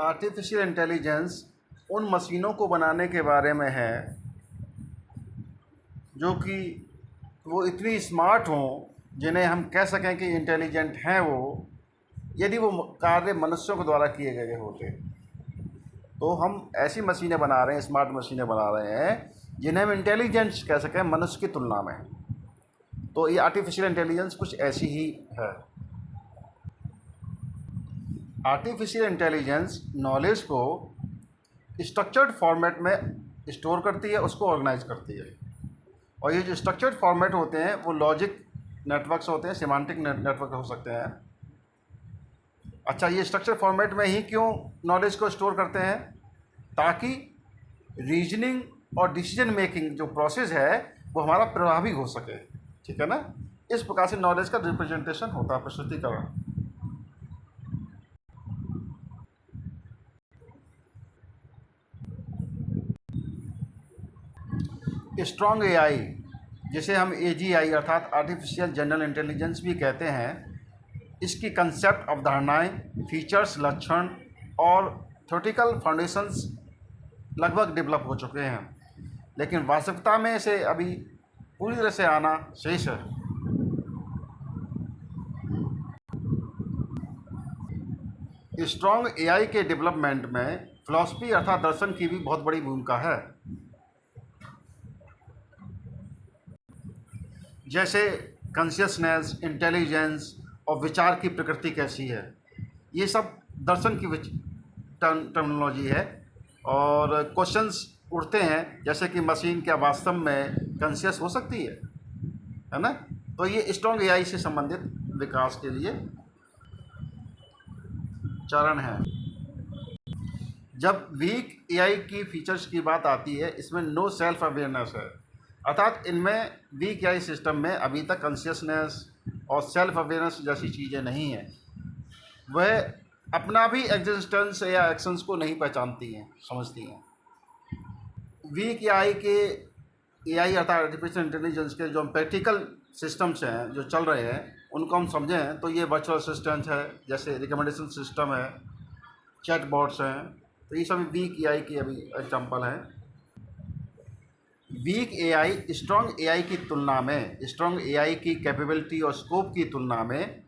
Artificial intelligence उन मशीनों को बनाने के बारे में है जो कि वो इतनी स्मार्ट हों जिन्हें हम कह सकें कि इंटेलिजेंट हैं वो, यदि वो कार्य मनुष्यों के द्वारा किए गए होते। तो हम ऐसी मशीनें बना रहे हैं, स्मार्ट मशीनें बना रहे हैं जिन्हें हम इंटेलिजेंस कह सकें मनुष्य की तुलना में। तो ये आर्टिफिशियल इंटेलिजेंस कुछ ऐसी ही है। आर्टिफिशियल इंटेलिजेंस नॉलेज को स्ट्रक्चर्ड फॉर्मेट में स्टोर करती है, उसको ऑर्गेनाइज करती है। और ये जो स्ट्रक्चर्ड फॉर्मेट होते हैं वो लॉजिक नेटवर्क्स होते हैं, सिमेंटिक नेटवर्क हो सकते हैं। अच्छा, ये स्ट्रक्चर फॉर्मेट में ही क्यों नॉलेज को स्टोर करते हैं? ताकि रीजनिंग और डिसीजन मेकिंग जो प्रोसेस है वो हमारा प्रभावी हो सके। ठीक है ना? इस प्रकार से नॉलेज का रिप्रेजेंटेशन होता है, प्रस्तुतिकरण। स्ट्रॉन्ग एआई, जिसे हम एजीआई अर्थात आर्टिफिशियल जनरल इंटेलिजेंस भी कहते हैं, इसकी कंसेप्ट, अवधारणाएं, फीचर्स, लक्षण और थ्योरेटिकल फाउंडेशंस लगभग डेवलप हो चुके हैं, लेकिन वास्तविकता में इसे अभी पूरी तरह से आना शेष है। स्ट्रॉन्ग एआई के डेवलपमेंट में फिलॉसफी अर्थात दर्शन की भी बहुत बड़ी भूमिका है। जैसे कॉन्शियसनेस, इंटेलिजेंस और विचार की प्रकृति कैसी है, ये सब दर्शन की टर्मिनोलॉजी है। और क्वेश्चंस उठते हैं जैसे कि मशीन क्या वास्तव में कॉन्शियस हो सकती है ना? तो ये स्ट्रॉन्ग एआई से संबंधित विकास के लिए चरण है। जब वीक एआई की फीचर्स की बात आती है, इसमें नो सेल्फ अवेयरनेस है, अर्थात इनमें वीक एआई सिस्टम में अभी तक कॉन्शियसनेस और सेल्फ अवेयरनेस जैसी चीज़ें नहीं हैं। वह अपना भी एग्जिस्टेंस या एक्शंस को नहीं पहचानती हैं, समझती हैं। वीक एआई अर्थात आर्टिफिशियल इंटेलिजेंस के जो प्रैक्टिकल सिस्टम्स हैं जो चल रहे हैं, उनको हम समझें तो ये वर्चुअल असिस्टेंट है, जैसे रिकमेंडेशन सिस्टम है, चैटबॉट्स हैं। तो ये सभी वीक एआई की अभी एग्जांपल हैं। वीक एआई स्ट्रॉन्ग एआई की तुलना में, स्ट्रॉन्ग एआई की कैपेबिलिटी और स्कोप की तुलना में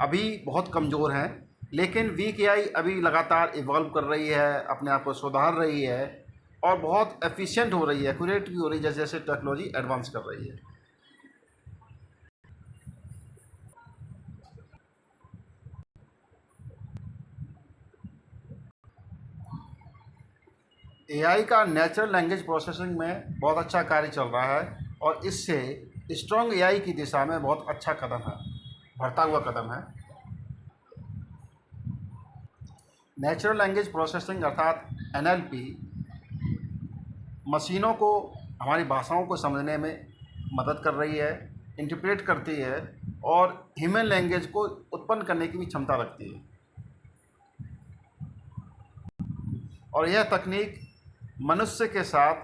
अभी बहुत कमज़ोर हैं, लेकिन वीक एआई अभी लगातार इवॉल्व कर रही है, अपने आप को सुधार रही है और बहुत एफिशिएंट हो रही है, एक्यूरेट भी हो रही है जैसे जैसे टेक्नोलॉजी एडवांस कर रही है। एआई का नेचुरल लैंग्वेज प्रोसेसिंग में बहुत अच्छा कार्य चल रहा है और इससे स्ट्रॉन्ग एआई की दिशा में बहुत अच्छा कदम है, बढ़ता हुआ कदम है। नेचुरल लैंग्वेज प्रोसेसिंग अर्थात एनएलपी मशीनों को हमारी भाषाओं को समझने में मदद कर रही है, इंटरप्रेट करती है और ह्यूमन लैंग्वेज को उत्पन्न करने की भी क्षमता रखती है। और यह तकनीक मनुष्य के साथ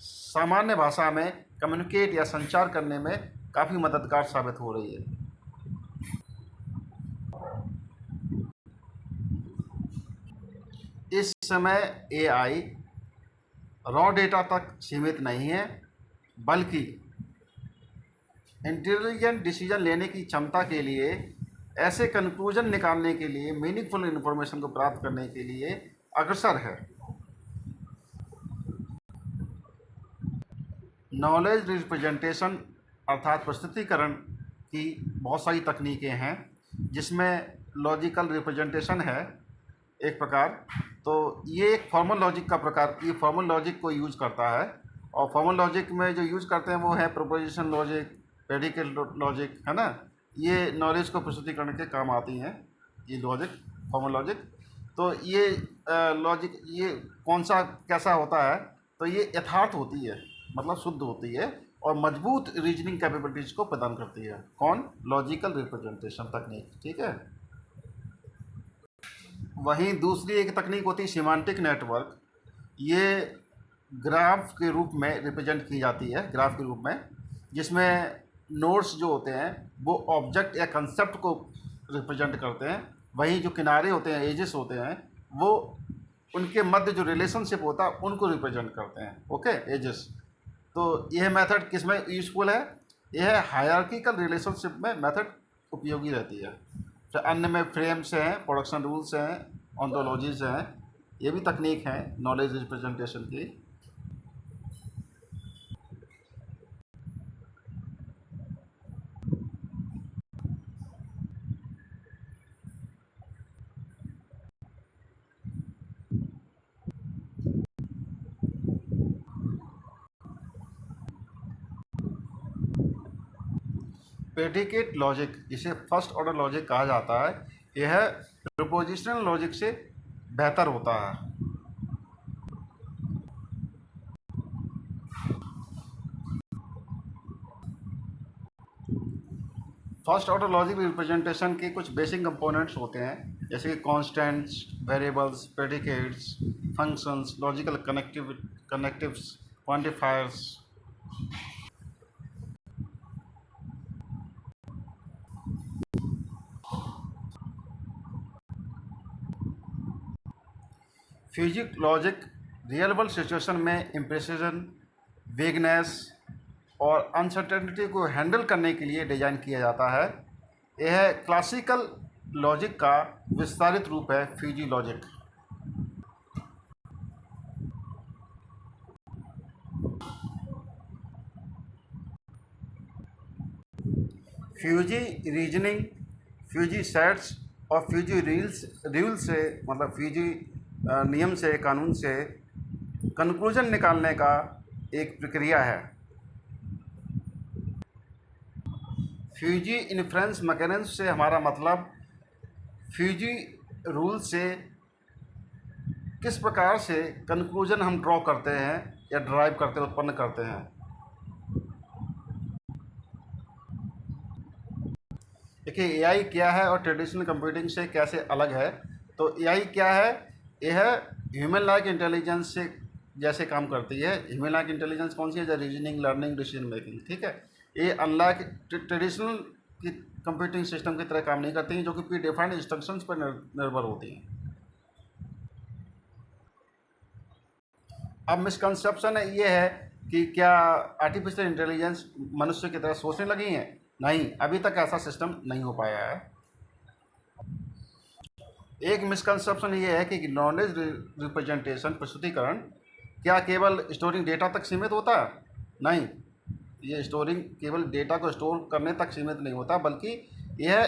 सामान्य भाषा में कम्युनिकेट या संचार करने में काफ़ी मददगार साबित हो रही है। इस समय एआई रॉ डेटा तक सीमित नहीं है, बल्कि इंटेलिजेंट डिसीजन लेने की क्षमता के लिए, ऐसे कंक्लूजन निकालने के लिए, मीनिंगफुल इन्फॉर्मेशन को प्राप्त करने के लिए अग्रसर है। नॉलेज रिप्रेजेंटेशन अर्थात प्रस्तुतिकरण की बहुत सारी तकनीकें हैं, जिसमें लॉजिकल रिप्रेजेंटेशन है एक प्रकार। तो ये एक फॉर्मल लॉजिक का प्रकार, ये फॉर्मल लॉजिक को यूज़ करता है। और फॉर्मल लॉजिक में जो यूज़ करते हैं वो है प्रोपोजिशन लॉजिक, प्रेडिकेट लॉजिक, है ना? ये नॉलेज को प्रस्तुतिकरण के काम आती हैं, ये लॉजिक, फॉर्मल लॉजिक। तो ये लॉजिक ये कौन सा कैसा होता है? तो ये यथार्थ होती है, मतलब शुद्ध होती है और मजबूत रीजनिंग कैपेबिलिटीज़ को प्रदान करती है। कौन? लॉजिकल रिप्रेजेंटेशन तकनीक। ठीक है। वहीं दूसरी एक तकनीक होती है सिमेंटिक नेटवर्क। ये ग्राफ के रूप में रिप्रेजेंट की जाती है, ग्राफ के रूप में, जिसमें नोड्स जो होते हैं वो ऑब्जेक्ट या कंसेप्ट को रिप्रेजेंट करते हैं। वहीं जो किनारे होते हैं, एजेस होते हैं, वो उनके मध्य जो रिलेशनशिप होता है उनको रिप्रेजेंट करते हैं। Okay, edges. तो यह मेथड किस में यूजफुल है? यह हायरार्किकल रिलेशनशिप में मेथड उपयोगी रहती है। फिर अन्य में फ्रेम्स हैं, प्रोडक्शन रूल्स हैं, ऑन्टोलॉजीज हैं, ये भी तकनीक हैं नॉलेज रिप्रेजेंटेशन की। प्रेडिकेट लॉजिक, जिसे फर्स्ट ऑर्डर लॉजिक कहा जाता है, यह प्रोपोजिशनल लॉजिक से बेहतर होता है। फर्स्ट ऑर्डर लॉजिक रिप्रेजेंटेशन के कुछ बेसिक कंपोनेंट्स होते हैं, जैसे कि constants, variables, predicates, functions, logical connectives, quantifiers. Fuzzy logic real world situation में इम्प्रेसिजन, वेगनेस और अनसर्टेनिटी को हैंडल करने के लिए डिज़ाइन किया जाता है। यह क्लासिकल लॉजिक का विस्तारित रूप है, fuzzy logic. Fuzzy reasoning, fuzzy sets और फ्यूजी रूल से, मतलब फ्यूजी नियम से, कानून से कंक्लूजन निकालने का एक प्रक्रिया है। फ्यूजी इन्फ्रेंस मैकेनिज्म से हमारा मतलब फ्यूजी रूल से किस प्रकार से कंक्लूजन हम ड्रॉ करते हैं या ड्राइव करते हैं, उत्पन्न करते हैं। देखिए, एआई क्या है और ट्रेडिशनल कंप्यूटिंग से कैसे अलग है। तो एआई क्या है? यह ह्यूमन लाइक इंटेलिजेंस से जैसे काम करती है। ह्यूमन लाइक इंटेलिजेंस कौन सी है? Reasoning, learning, decision making. ठीक है, ये अनलाइक ट्रेडिशनल की कंप्यूटिंग सिस्टम की तरह काम नहीं करती हैं, जो कि प्री डिफाइंड इंस्ट्रक्शंस पर निर्भर होती हैं। अब मिसकंसेप्शन ये है कि क्या आर्टिफिशियल इंटेलिजेंस मनुष्य की तरह सोचने लगी हैं? नहीं, अभी तक ऐसा सिस्टम नहीं हो पाया है। एक मिसकंसेप्शन ये है कि नॉलेज रिप्रेजेंटेशन, प्रस्तुतिकरण, क्या केवल स्टोरिंग डेटा तक सीमित होता है? नहीं, ये स्टोरिंग केवल डेटा को स्टोर करने तक सीमित नहीं होता, बल्कि यह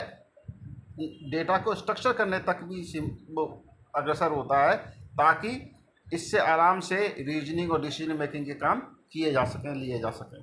डेटा को स्ट्रक्चर करने तक भी वो अग्रसर होता है, ताकि इससे आराम से रीजनिंग और डिसीजन मेकिंग के काम किए जा सकें, लिए जा सकें।